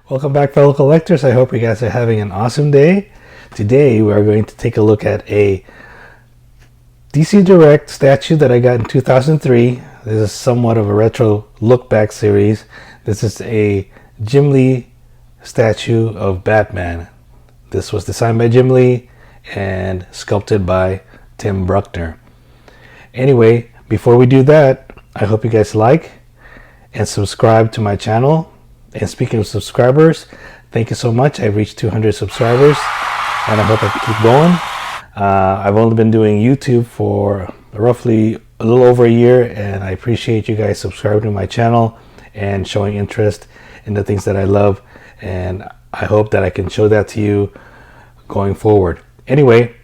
Welcome back, fellow collectors. I hope you guys are having an awesome day. Today we are going to take a look at a DC Direct statue that I got in 2003. This is somewhat of a retro look back series. This is a Jim Lee statue of Batman. This was designed by Jim Lee and sculpted by Tim Bruckner. Anyway, before we do that, I hope you guys like and subscribe to my channel. And speaking of subscribers, thank you so much. I've reached 200 subscribers and I hope I can keep going. I've only been doing YouTube for roughly a little over a year, and I appreciate you guys subscribing to my channel and showing interest in the things that I love, and I hope that I can show that to you going forward. Anyway,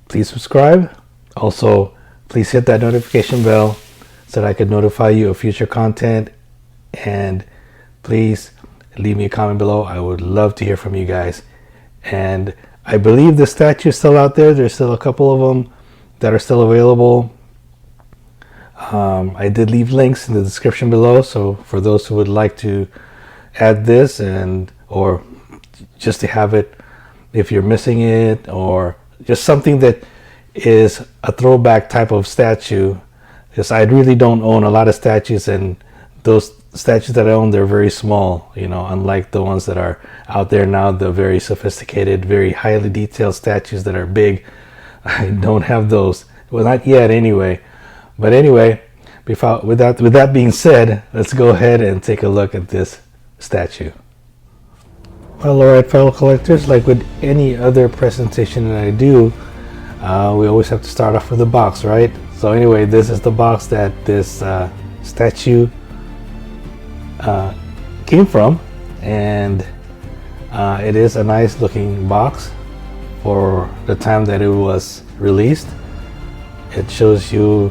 please subscribe. Also, please hit that notification bell so that I can notify you of future content, and please leave me a comment below. I would love to hear from you guys. And I believe the statue is still out there. There's still a couple of them that are still available. I did leave links in the description below, so for those who would like to add this or just to have it if you're missing it, or just something that is a throwback type of statue, because I really don't own a lot of statues, and those statues that I own, they're very small, unlike the ones that are out there now, the very sophisticated, very highly detailed statues that are big. I don't have those. Well, not yet anyway. But anyway, with that being said, let's go ahead and take a look at this statue. Well, alright, fellow collectors, like with any other presentation that I do, we always have to start off with a box, right? So anyway, this is the box that this statue came from, and it is a nice looking box for the time that it was released. It shows you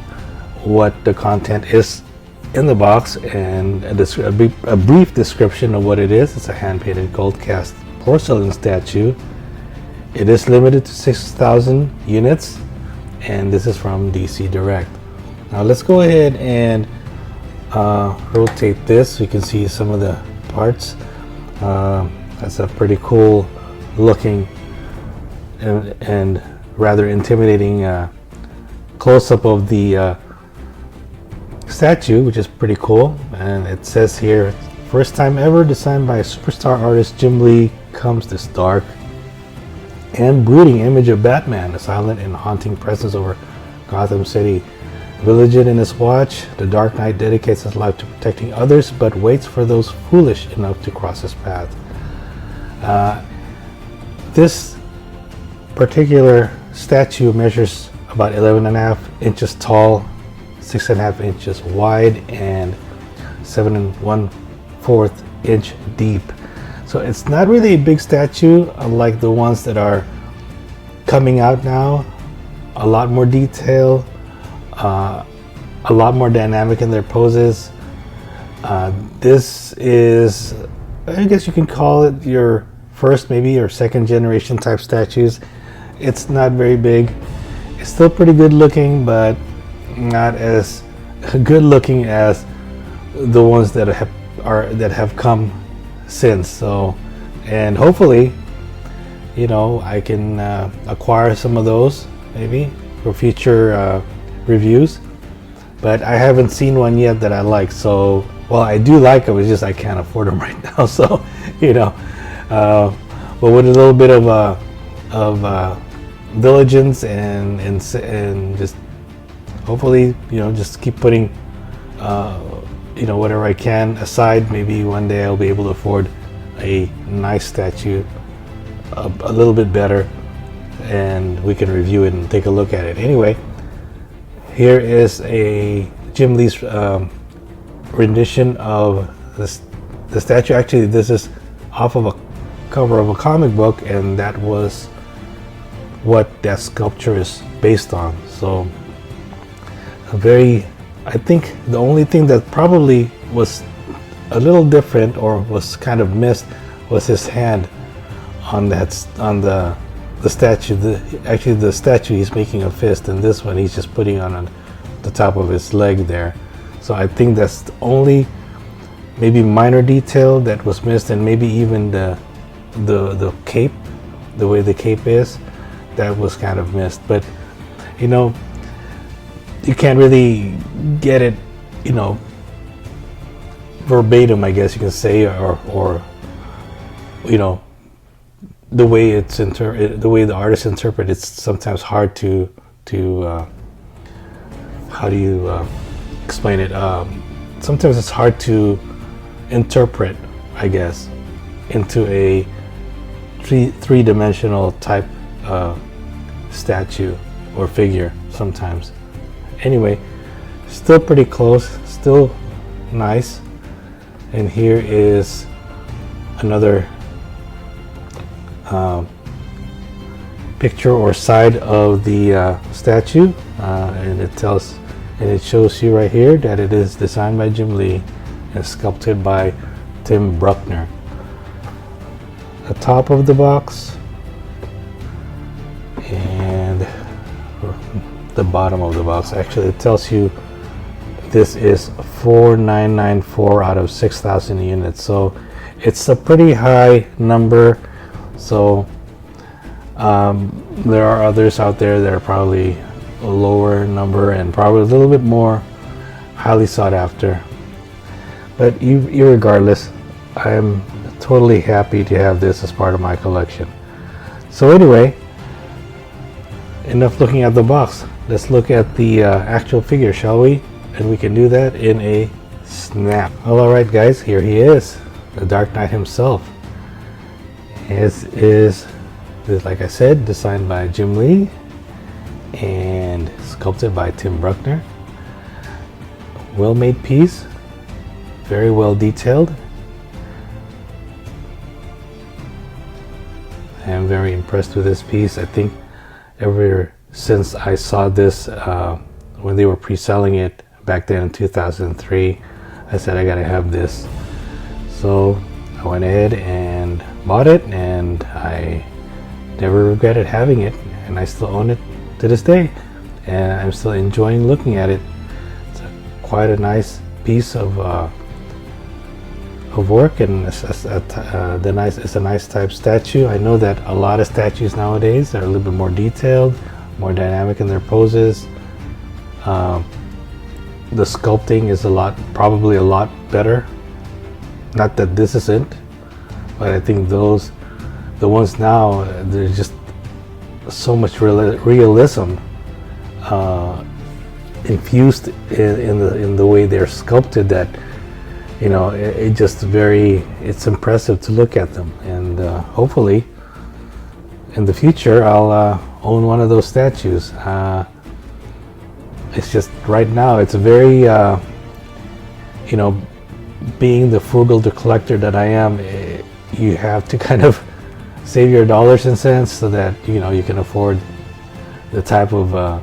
what the content is in the box and a brief description of what it is. It's a hand-painted gold cast porcelain statue. It is limited to 6,000 units, and this is from DC Direct. Now let's go ahead and rotate this so you can see some of the parts. That's a pretty cool looking and rather intimidating close-up of the statue, which is pretty cool. And it says here, first time ever designed by superstar artist Jim Lee comes this dark and brooding image of Batman, a silent and haunting presence over Gotham City. Vigilant in his watch, the Dark Knight dedicates his life to protecting others, but waits for those foolish enough to cross his path. This particular statue measures about 11.5 inches tall, 6.5 inches wide, and 7 1/4 inch deep. So it's not really a big statue, unlike the ones that are coming out now. A lot more detail. A lot more dynamic in their poses. This is, I guess you can call it your first, maybe, or second generation type statues. It's not very big. It's still pretty good looking, but not as good looking as the ones that have come since. So, and hopefully, I can acquire some of those maybe for future reviews, but I haven't seen one yet that I like. So, well, I do like them, it's just I can't afford them right now. So, but with a little bit of diligence and just hopefully, just keep putting whatever I can aside, maybe one day I'll be able to afford a nice statue, a little bit better, and we can review it and take a look at it. Anyway, here is a Jim Lee's rendition of the statue. Actually, this is off of a cover of a comic book, and that was what that sculpture is based on. So I think the only thing that probably was a little different or was kind of missed was his hand on the statue. Actually, the statue, he's making a fist, and this one he's just putting on the top of his leg there. So I think that's the only maybe minor detail that was missed, and maybe even the cape, the way the cape is, that was kind of missed. But you know, you can't really get it, you know, verbatim, I guess you can say, or you know, the way the way the artist interpret it's sometimes hard to how do you explain it? Sometimes it's hard to interpret, I guess, into a three-dimensional type statue or figure sometimes. Anyway, still pretty close, still nice. And here is another picture or side of the statue, and it shows you right here that it is designed by Jim Lee and sculpted by Tim Bruckner. The top of the box and the bottom of the box, actually it tells you this is 4994 out of 6,000 units, so it's a pretty high number. So there are others out there that are probably a lower number and probably a little bit more highly sought after, but irregardless, I'm totally happy to have this as part of my collection. So anyway, enough looking at the box. Let's look at the actual figure, shall we? And we can do that in a snap. All right, guys, here he is, the Dark Knight himself. This is, like I said, designed by Jim Lee and sculpted by Tim Bruckner. Well-made piece, very well detailed. I am very impressed with this piece. I think ever since I saw this when they were pre-selling it back then in 2003, I said I gotta have this. So I went ahead and bought it, and I never regretted having it, and I still own it to this day, and I'm still enjoying looking at it. It's quite a nice piece of work, and it's a nice type statue. I know that a lot of statues nowadays are a little bit more detailed, more dynamic in their poses. The sculpting is probably a lot better. Not that this isn't, but I think the ones now, there's just so much realism infused in the way they're sculpted that, you know, it's impressive to look at them. And hopefully in the future I'll own one of those statues. It's just right now it's very you know, being the frugal collector that I am, you have to kind of save your dollars and cents so that, you know, you can afford the type of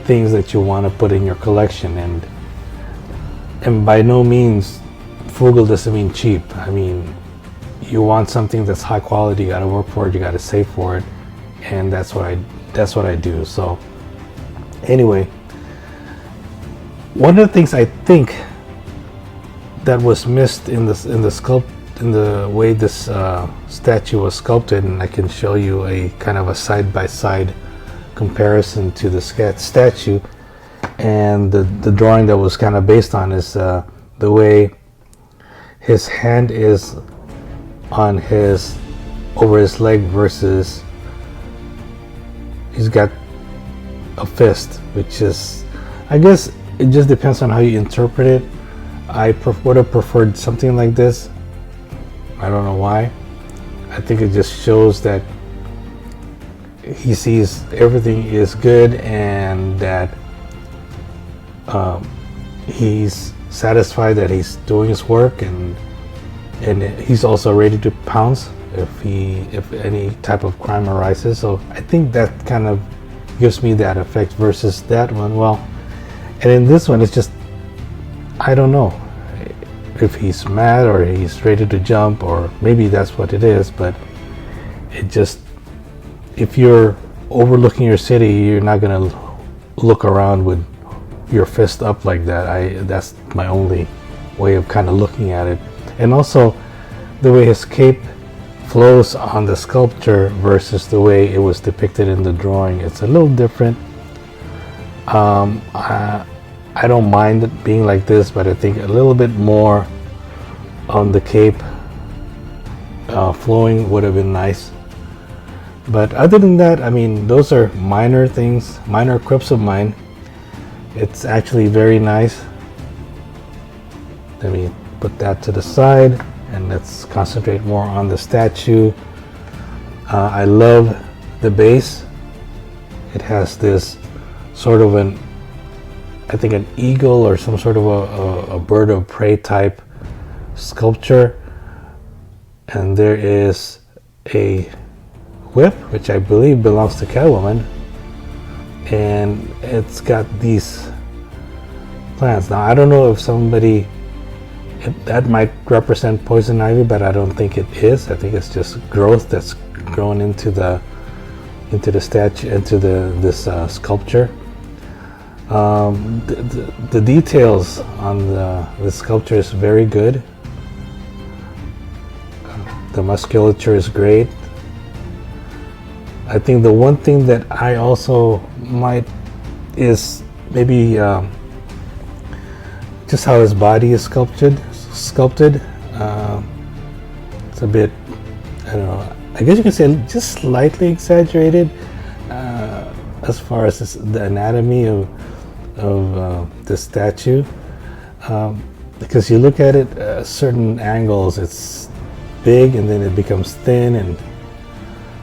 things that you want to put in your collection. And by no means frugal doesn't mean cheap. I mean, you want something that's high quality, you got to work for it, you got to save for it, and that's what I do. So anyway, one of the things I think that was missed in the way this statue was sculpted, and I can show you a kind of a side-by-side comparison to the statue and the drawing that was kind of based on, is the way his hand is on over his leg versus he's got a fist, which is, I guess it just depends on how you interpret it. I would have preferred something like this. I don't know why. I think it just shows that he sees everything is good and that he's satisfied that he's doing his work, and he's also ready to pounce if any type of crime arises. So I think that kind of gives me that effect versus that one. Well, and in this one, it's just, I don't know if he's mad or he's ready to jump, or maybe that's what it is, but it just, if you're overlooking your city, you're not going to look around with your fist up like that. That's my only way of kind of looking at it. And also the way his cape flows on the sculpture versus the way it was depicted in the drawing. It's a little different. I don't mind it being like this, but I think a little bit more on the cape flowing would have been nice. But other than that, I mean, those are minor things, minor quips of mine. It's actually very nice. Let me put that to the side and let's concentrate more on the statue. I love the base. It has this sort of I think an eagle or some sort of a bird of prey type sculpture. And there is a whip, which I believe belongs to Catwoman. And it's got these plants. Now, I don't know if that might represent poison ivy, but I don't think it is. I think it's just growth that's grown into the statue, into this sculpture. The details on the sculpture is very good. The musculature is great. I think the one thing that I also might is maybe just how his body is sculpted. It's a bit, I don't know, I guess you can say just slightly exaggerated as far as the anatomy of the statue, because you look at it at certain angles, it's big and then it becomes thin, and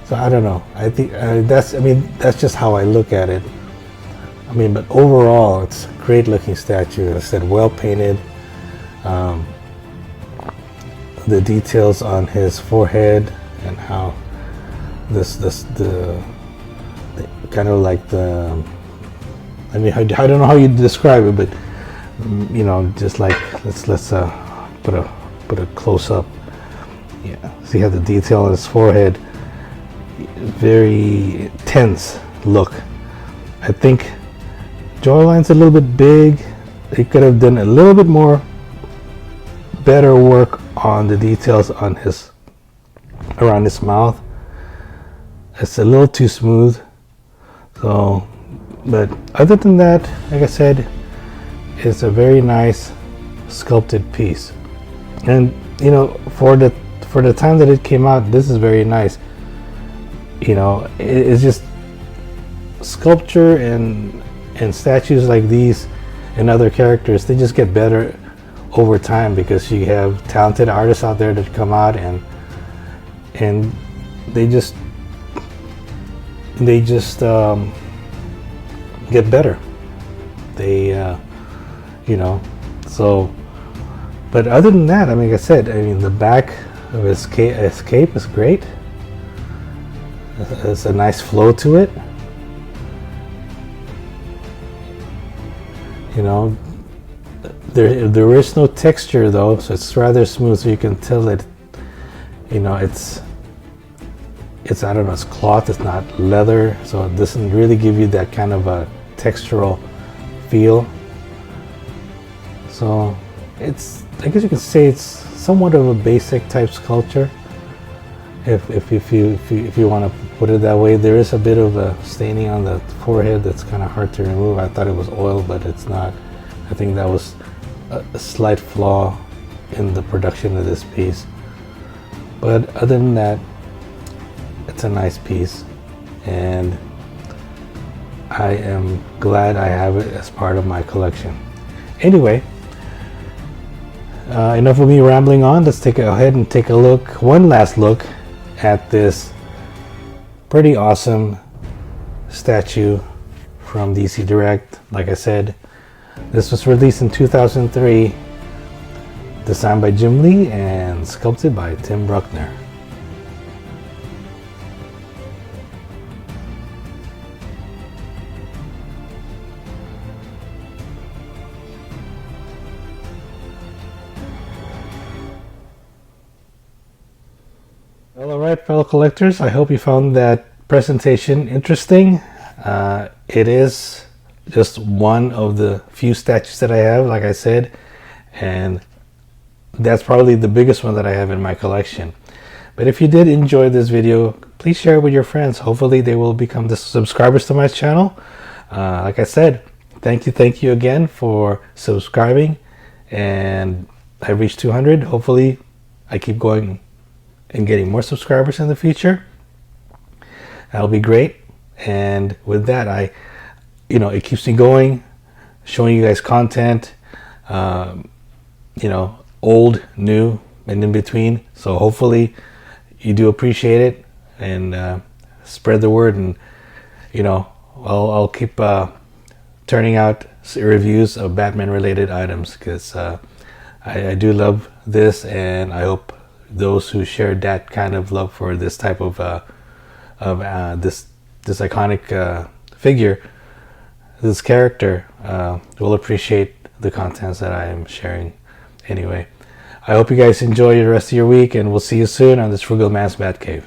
so I don't know. I think that's just how I look at it. I mean, but overall, it's a great looking statue. As I said, well painted. The details on his forehead and how the kind of like I mean, I don't know how you describe it, but you know, just like let's put a close up. Yeah, see how the detail on his forehead, very tense look. I think jawline's a little bit big. He could have done a little bit more better work on the details on around his mouth. It's a little too smooth. So, but other than that, like I said, it's a very nice sculpted piece. And you know, for the time that it came out, this is very nice. You know, it's just sculpture and statues like these and other characters, they just get better over time because you have talented artists out there that come out and they just get better. They you know, so, but other than that, I mean, like I said, I mean, the back of his cape is great. There's a nice flow to it. You know, there is no texture though, so it's rather smooth. So you can tell that, you know, it's I don't know, it's cloth, it's not leather, so it doesn't really give you that kind of a textural feel. So it's, I guess you can say it's somewhat of a basic type sculpture. If you want to put it that way. There is a bit of a staining on the forehead that's kind of hard to remove. I thought it was oil, but it's not. I think that was a slight flaw in the production of this piece. But other than that, it's a nice piece, and I am glad I have it as part of my collection. Anyway, enough of me rambling on. Let's go ahead and take a look, one last look at this pretty awesome statue from DC Direct. Like I said, this was released in 2003, designed by Jim Lee and sculpted by Tim Bruckner. Well, alright, fellow collectors, I hope you found that presentation interesting. It is just one of the few statues that I have, like I said, and that's probably the biggest one that I have in my collection. But if you did enjoy this video, please share it with your friends. Hopefully they will become the subscribers to my channel. Like I said, thank you again for subscribing, and I reached 200. Hopefully I keep going and getting more subscribers in the future. That'll be great. And with that, it keeps me going, showing you guys content, old, new, and in between. So hopefully you do appreciate it, and spread the word. And I'll keep turning out reviews of Batman related items, because I do love this, and I hope those who shared that kind of love for this type of this iconic figure, this character, will appreciate the contents that I am sharing. Anyway, I hope you guys enjoy the rest of your week, and we'll see you soon on this Frugal Man's Bat Cave.